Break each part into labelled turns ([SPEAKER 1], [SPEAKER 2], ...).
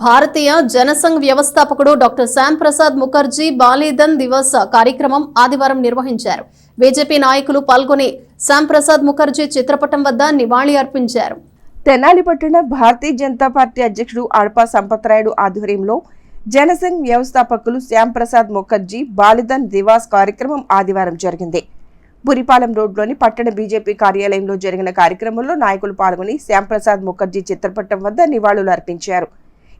[SPEAKER 1] భారతీయ జనసంఘ్ వ్యవస్థాపకుడు డాక్టర్ శ్యామ్ ప్రసాద్ ముఖర్జీ బాలిదన్ దివస్ కార్యక్రమం ఆదివారం నిర్వహించారు. బీజేపీ నాయకులు పాల్గొని శ్యామ్ ప్రసాద్ ముఖర్జీ చిత్రపటం వద్ద నివాళి అర్పించారు.
[SPEAKER 2] తెనాలి పట్టణ భారతీయ జనతా పార్టీ అధ్యక్షుడు అడపా సంపత్రాయుడు ఆధ్వర్యంలో జనసంఘ్ వ్యవస్థాపకులు శ్యామ్ ప్రసాద్ ముఖర్జీ బాలిదన్ దివాస్ కార్యక్రమం ఆదివారం జరిగింది. బురిపాలెం రోడ్లోని పట్టణ బీజేపీ కార్యాలయంలో జరిగిన కార్యక్రమంలో నాయకులు పాల్గొని శ్యామ్ ప్రసాద్ ముఖర్జీ చిత్రపటం వద్ద నివాళులు అర్పించారు.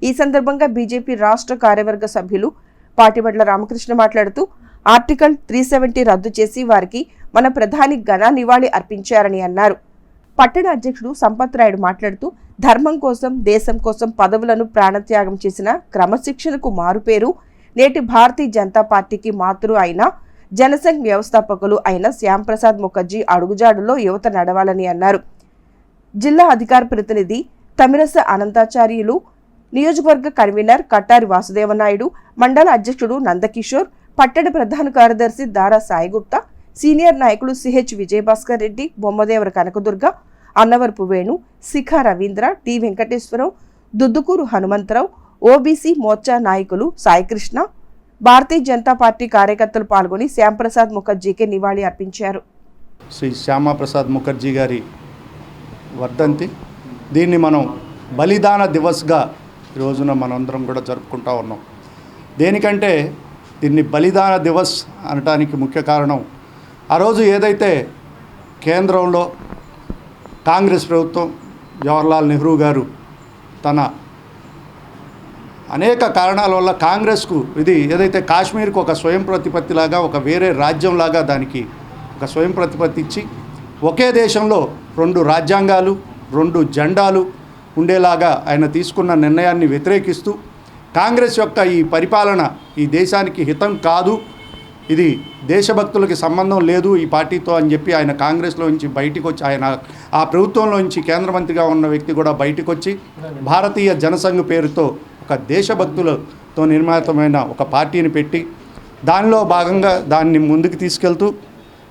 [SPEAKER 2] ఈ సందర్భంగా బీజేపీ రాష్ట్ర కార్యవర్గ సభ్యులు పాటిబండ్ల రామకృష్ణ మాట్లాడుతూ ఆర్టికల్ 370 రద్దు చేసి వారికి మన ప్రధాని ఘన నివాళి అర్పించారని అన్నారు. పట్టణ అధ్యక్షుడు సంపత్ రాయుడు మాట్లాడుతూ ధర్మం కోసం దేశం కోసం పదవులను ప్రాణత్యాగం చేసిన క్రమశిక్షణకు మారుపేరు నేటి భారతీయ జనతా పార్టీకి మాతృ అయిన జనసంఘ్ వ్యవస్థాపకులు అయిన శ్యామ్ ప్రసాద్ ముఖర్జీ అడుగుజాడులో యువత నడవాలని అన్నారు. జిల్లా అధికార ప్రతినిధి తమిరస అనంతాచార్యులు, నియోజకవర్గ కన్వీనర్ కట్టారి వాసుదేవనాయుడు, మండల అధ్యక్షుడు నందకిషోర్, పట్టణ ప్రధాన కార్యదర్శి దారా సాయిగుప్తా, సీనియర్ నాయకులు సిహెచ్ విజయభాస్కర్ రెడ్డి, బొమ్మదేవర కనకదుర్గ, అన్నవరపు వేణు, శిఖా రవీంద్ర, టి వెంకటేశ్వరరావు, దుద్దుకూరు హనుమంతరావు, ఓబీసీ మోర్చా నాయకులు సాయికృష్ణ, భారతీయ జనతా పార్టీ కార్యకర్తలు పాల్గొని శ్యామ్ ప్రసాద్ ముఖర్జీకి నివాళి అర్పించారు.
[SPEAKER 3] శ్రీ శ్యామప్రసాద్ ముఖర్జీ గారి వర్ధంతి, దీన్ని మనం బలిదాన దివస్గా ఈ రోజున మనందరం కూడా జరుపుకుంటా ఉన్నాం. దేనికంటే దీన్ని బలిదాన దివస్ అనటానికి ముఖ్య కారణం, ఆ రోజు ఏదైతే కేంద్రంలో కాంగ్రెస్ ప్రభుత్వం, జవహర్లాల్ నెహ్రూ గారు తన అనేక కారణాల వల్ల కాంగ్రెస్కు ఇది ఏదైతే కాశ్మీర్కు ఒక స్వయం ప్రతిపత్తిలాగా, ఒక వేరే రాజ్యంలాగా దానికి ఒక స్వయం ప్రతిపత్తి ఇచ్చి ఒకే దేశంలో 2 రాజ్యాంగాలు 2 జెండాలు ఉండేలాగా ఆయన తీసుకున్న నిర్ణయాన్ని వ్యతిరేకిస్తూ కాంగ్రెస్ యొక్క ఈ పరిపాలన ఈ దేశానికి హితం కాదు, ఇది దేశభక్తులకి సంబంధం లేదు ఈ పార్టీతో అని చెప్పి ఆయన కాంగ్రెస్లో నుంచి బయటికి వచ్చి, ఆయన ఆ ప్రభుత్వంలో నుంచి కేంద్ర మంత్రిగా ఉన్న వ్యక్తి కూడా బయటకు వచ్చి భారతీయ జనసంఘ్ పేరుతో ఒక దేశభక్తులతో నిర్మితమైన ఒక పార్టీని పెట్టి దానిలో భాగంగా దాన్ని ముందుకు తీసుకెళ్తూ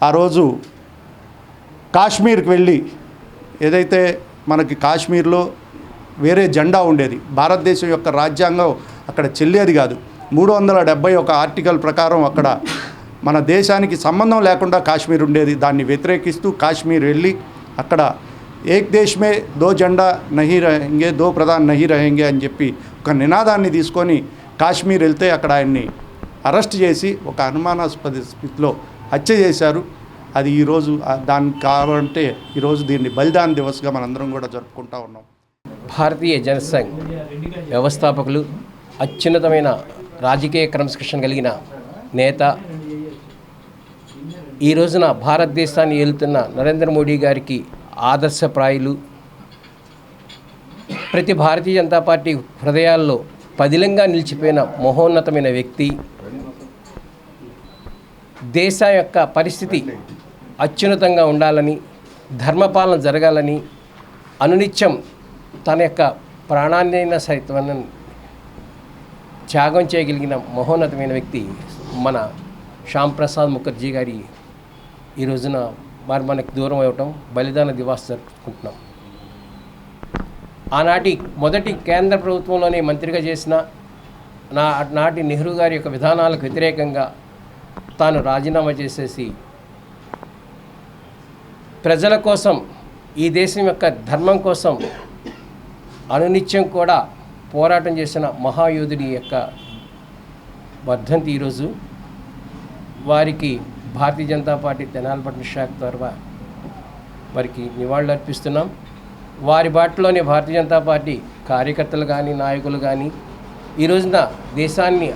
[SPEAKER 3] ఆ రోజు కాశ్మీర్కి వెళ్ళి, ఏదైతే మనకి కాశ్మీర్లో వేరే జెండా ఉండేది, భారతదేశం యొక్క రాజ్యాంగం అక్కడ చెల్లేది కాదు, 371 ఆర్టికల్ ప్రకారం అక్కడ మన దేశానికి సంబంధం లేకుండా కాశ్మీర్ ఉండేది. దాన్ని వ్యతిరేకిస్తూ కాశ్మీర్ వెళ్ళి అక్కడ ఏక్ దేశ్ మే దో జెండా నహీ రహెంగే, దో ప్రధాన్ నహీ రహెంగే అని చెప్పి ఒక నినాదాన్ని తీసుకొని కాశ్మీర్ వెళ్తే అక్కడ ఆయన్ని అరెస్ట్ చేసి ఒక అనుమానాస్పద స్థితిలో హత్య చేశారు. అది ఈరోజు దానికి కాబట్టి ఈరోజు దీన్ని బలిదాన దివస్గా మనందరం కూడా జరుపుకుంటా ఉన్నాం.
[SPEAKER 4] భారతీయ జనసంఘ్ వ్యవస్థాపకులు, అత్యున్నతమైన రాజకీయ క్రమశిక్షణ కలిగిన నేత, ఈ రోజున భారతదేశాన్ని ఏలుతున్న నరేంద్ర మోడీ గారికి ఆదర్శప్రాయులు, ప్రతి భారతీయ జనతా పార్టీ హృదయాల్లో పదిలంగా నిలిచిపోయిన మహోన్నతమైన వ్యక్తి. దేశ యొక్క పరిస్థితి అత్యున్నతంగా ఉండాలని, ధర్మపాలన జరగాలని అనునిత్యం తన యొక్క ప్రాణాన్నైనా సైతం త్యాగం చేయగలిగిన మహోన్నతమైన వ్యక్తి మన శ్యామ్ ప్రసాద్ ముఖర్జీ గారి ఈ రోజున వారు మనకి దూరం అవ్వటం బలిదాన దివాస్ జరుపుకుంటున్నాం. ఆనాటి మొదటి కేంద్ర ప్రభుత్వంలోనే మంత్రిగా చేసిన నాటి నెహ్రూ గారి యొక్క విధానాలకు వ్యతిరేకంగా తాను రాజీనామా చేసేసి ప్రజల కోసం, ఈ దేశం యొక్క ధర్మం కోసం అనునిత్యం కూడా పోరాటం చేసిన మహాయోధుడి యొక్క వర్ధంతి ఈరోజు. వారికి భారతీయ జనతా పార్టీ తెనాలి పట్టణ శాఖ ద్వారా వారికి నివాళులు అర్పిస్తున్నాం. వారి బాటలోనే భారతీయ జనతా పార్టీ కార్యకర్తలు కానీ, నాయకులు కానీ ఈ రోజున దేశాన్ని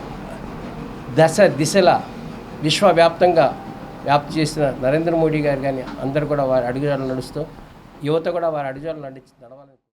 [SPEAKER 4] దిశల విశ్వవ్యాప్తంగా వ్యాప్తి చేసిన నరేంద్ర మోడీ గారు కానీ అందరూ కూడా వారి అడుగుజాడలు నడుస్తూ, యువత కూడా వారి అడుగుజాడలు నడవాలని